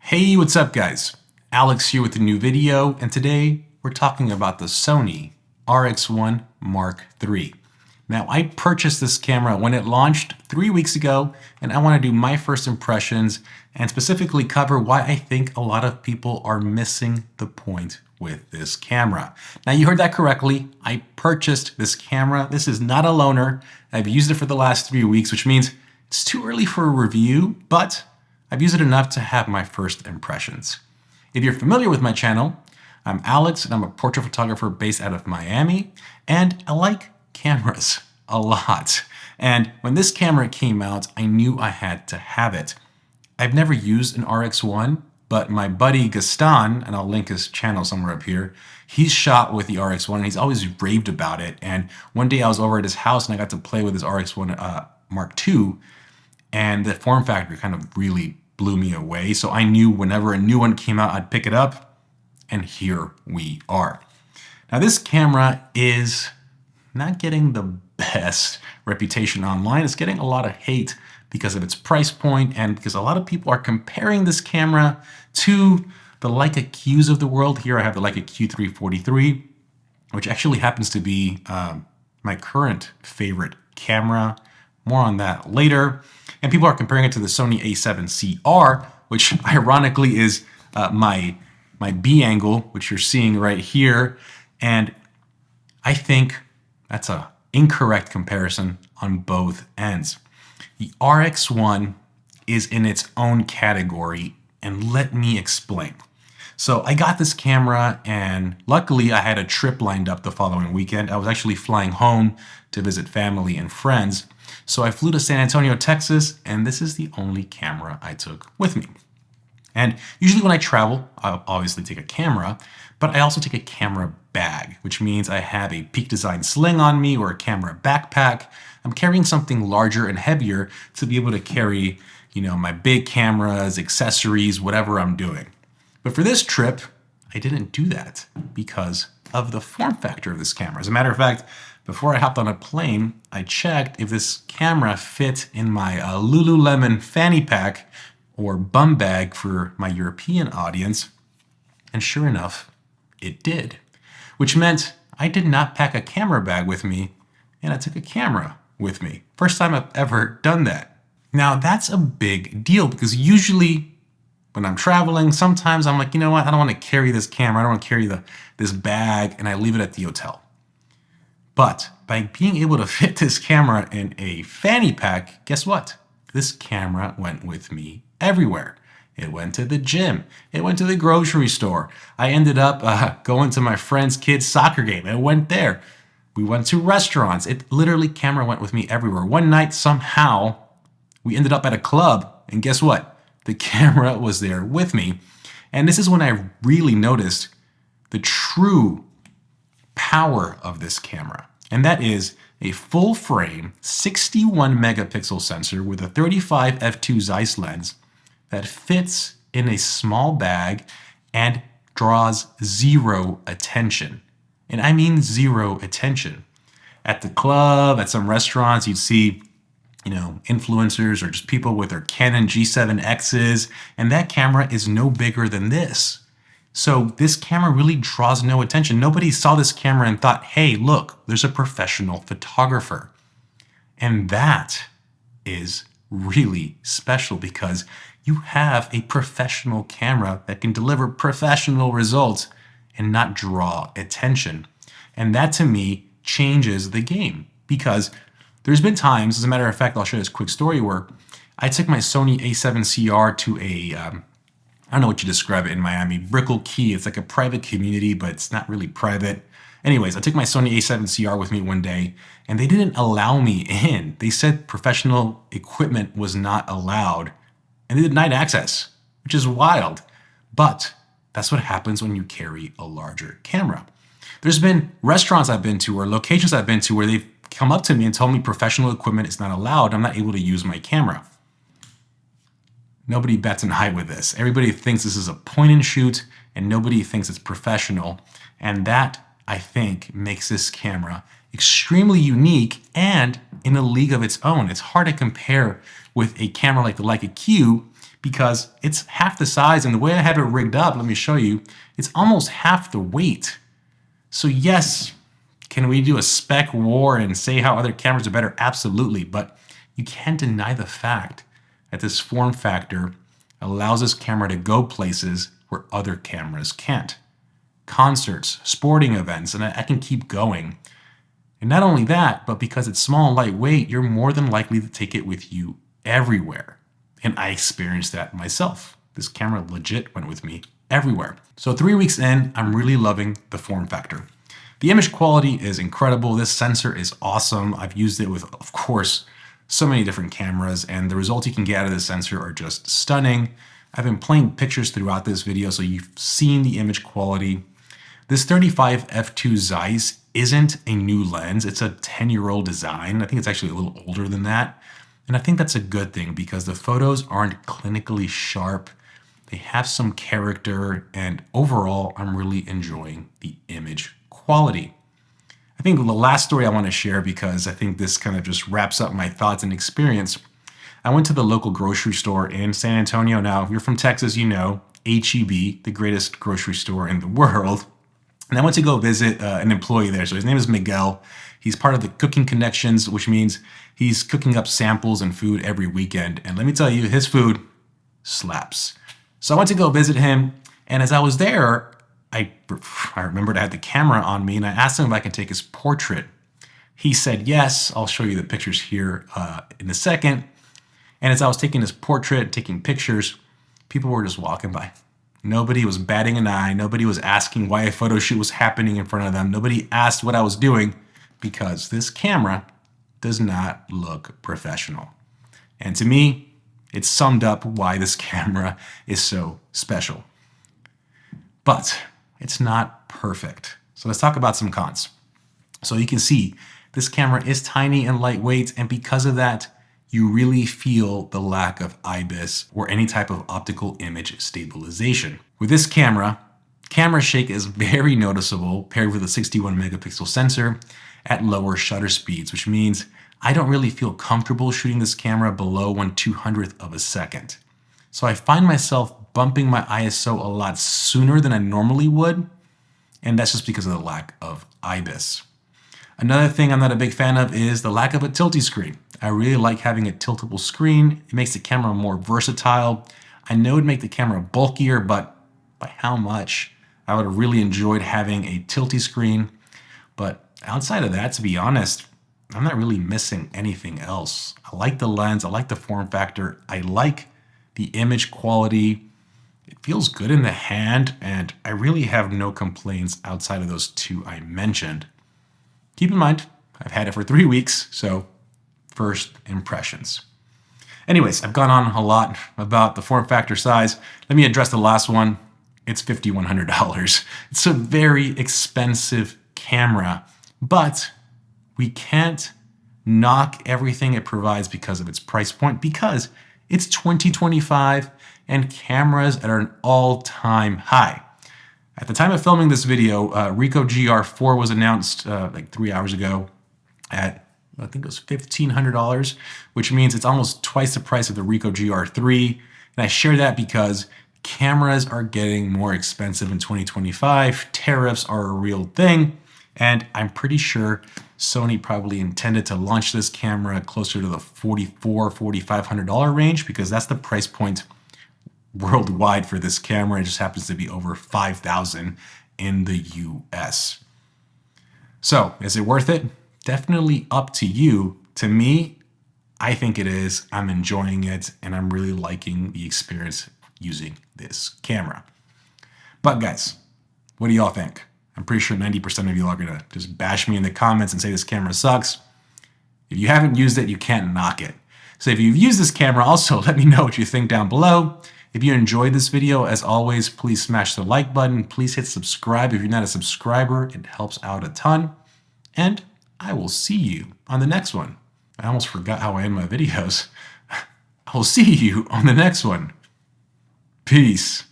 Hey, what's up guys? Alex here with a new video, and today we're talking about the Sony RX1 Mark III. Now, I purchased this camera when it launched 3 weeks ago, and I want to do my first impressions and specifically cover why I think a lot of people are missing the point with this camera. Now, you heard that correctly. I purchased this camera. This is not a loaner. I've used it for the last 3 weeks, which means it's too early for a review, but I've used it enough to have my first impressions. If you're familiar with my channel, I'm Alex and I'm a portrait photographer based out of Miami, and I like cameras a lot. And when this camera came out, I knew I had to have it. I've never used an RX1, but my buddy Gaston, and I'll link his channel somewhere up here, he's shot with the RX1 and he's always raved about it. And one day I was over at his house and I got to play with his RX1 Mark II, and the form factor kind of really blew me away. So I knew whenever a new one came out, I'd pick it up, and here we are. Now this camera is not getting the best reputation online. It's getting a lot of hate because of its price point and because a lot of people are comparing this camera to the Leica Qs of the world. Here I have the Leica Q343, which actually happens to be my current favorite camera. More on that later. And people are comparing it to the Sony A7CR, which ironically is my B angle, which you're seeing right here. And I think that's an incorrect comparison on both ends. The RX1 is in its own category, and let me explain. So I got this camera, and luckily I had a trip lined up the following weekend. I was actually flying home to visit family and friends. So I flew to San Antonio, Texas, and this is the only camera I took with me. And usually when I travel, I'll obviously take a camera, but I also take a camera bag, which means I have a Peak Design sling on me or a camera backpack. I'm carrying something larger and heavier to be able to carry, my big cameras, accessories, whatever I'm doing. But for this trip, I didn't do that because of the form factor of this camera. As a matter of fact, before I hopped on a plane, I checked if this camera fit in my Lululemon fanny pack or bum bag for my European audience. And sure enough, it did. Which meant I did not pack a camera bag with me, and I took a camera with me. First time I've ever done that. Now that's a big deal because usually when I'm traveling, sometimes I'm like, you know what? I don't want to carry this camera. I don't want to carry this bag, and I leave it at the hotel. But by being able to fit this camera in a fanny pack, guess what? This camera went with me everywhere. It went to the gym. It went to the grocery store. I ended up going to my friend's kid's soccer game. It went there. We went to restaurants. It literally, camera went with me everywhere. One night, somehow, we ended up at a club, and guess what? The camera was there with me. And this is when I really noticed the true power of this camera. And that is a full frame 61 megapixel sensor with a 35 f2 Zeiss lens that fits in a small bag and draws zero attention. And I mean zero attention. At the club, at some restaurants, you'd see influencers or just people with their Canon G7Xs, and that camera is no bigger than this. So this camera really draws no attention. Nobody saw this camera and thought, hey, look, there's a professional photographer. And that is really special because you have a professional camera that can deliver professional results and not draw attention. And that to me changes the game because there's been times, as a matter of fact, I'll share this quick story where I took my Sony A7CR to I don't know what you describe it in Miami, Brickell Key. It's like a private community, but it's not really private. Anyways, I took my Sony A7CR with me one day, and they didn't allow me in. They said professional equipment was not allowed, and they did night access, which is wild. But that's what happens when you carry a larger camera. There's been restaurants I've been to or locations I've been to where they've come up to me and told me professional equipment is not allowed. I'm not able to use my camera. Nobody bats an eye with this. Everybody thinks this is a point and shoot, and nobody thinks it's professional. And that, I think, makes this camera extremely unique and in a league of its own. It's hard to compare with a camera like the Leica Q because it's half the size, and the way I have it rigged up, let me show you, it's almost half the weight. So yes, can we do a spec war and say how other cameras are better? Absolutely, but you can't deny the fact that this form factor allows this camera to go places where other cameras can't. Concerts, sporting events, and I can keep going. And not only that, but because it's small and lightweight, you're more than likely to take it with you everywhere. And I experienced that myself. This camera legit went with me everywhere. So 3 weeks in, I'm really loving the form factor. The image quality is incredible. This sensor is awesome. I've used it with, of course, so many different cameras, and the results you can get out of this sensor are just stunning. I've been playing pictures throughout this video, so you've seen the image quality. This 35 f2 Zeiss isn't a new lens. It's a 10-year-old design. I think it's actually a little older than that. And I think that's a good thing because the photos aren't clinically sharp. They have some character, and overall, I'm really enjoying the image quality. I think the last story I want to share, because I think this kind of just wraps up my thoughts and experience. I went to the local grocery store in San Antonio. Now, if you're from Texas, you know H-E-B, the greatest grocery store in the world. And I went to go visit an employee there. So his name is Miguel. He's part of the Cooking Connections, which means he's cooking up samples and food every weekend. And let me tell you, his food slaps. So I went to go visit him. And as I was there, I remembered I had the camera on me, and I asked him if I could take his portrait. He said yes. I'll show you the pictures here in a second. And as I was taking his portrait, taking pictures, people were just walking by. Nobody was batting an eye. Nobody was asking why a photo shoot was happening in front of them. Nobody asked what I was doing, because this camera does not look professional. And to me, it summed up why this camera is so special. But it's not perfect. So let's talk about some cons. So you can see this camera is tiny and lightweight, and because of that, you really feel the lack of IBIS or any type of optical image stabilization. With this camera shake is very noticeable paired with a 61 megapixel sensor at lower shutter speeds, which means I don't really feel comfortable shooting this camera below 1/200th of a second. So I find myself bumping my ISO a lot sooner than I normally would, and that's just because of the lack of IBIS. Another thing I'm not a big fan of is the lack of a tilty screen. I really like having a tiltable screen. It makes the camera more versatile. I know it'd make the camera bulkier, but by how much? I would have really enjoyed having a tilty screen. But outside of that, to be honest, I'm not really missing anything else. I like the lens. I like the form factor. I like the image quality. It feels good in the hand, and I really have no complaints outside of those two I mentioned. Keep in mind, I've had it for 3 weeks, so first impressions. Anyways, I've gone on a lot about the form factor size. Let me address the last one. It's $5,100. It's a very expensive camera, but we can't knock everything it provides because of its price point, because it's 2025 and cameras are at an all-time high. At the time of filming this video, Ricoh GR4 was announced like 3 hours ago at, I think it was $1,500, which means it's almost twice the price of the Ricoh GR3. And I share that because cameras are getting more expensive in 2025. Tariffs are a real thing. And I'm pretty sure Sony probably intended to launch this camera closer to the $4,400, $4,500 range, because that's the price point worldwide for this camera. It just happens to be over $5,000 in the US. So is it worth it? Definitely up to you. To me, I think it is. I'm enjoying it, and I'm really liking the experience using this camera. But guys, what do y'all think? I'm pretty sure 90% of you are gonna just bash me in the comments and say this camera sucks. If you haven't used it, you can't knock it. So if you've used this camera, also let me know what you think down below. If you enjoyed this video, as always, please smash the like button. Please hit subscribe if you're not a subscriber. It helps out a ton. And I will see you on the next one. I almost forgot how I end my videos. I will see you on the next one. Peace.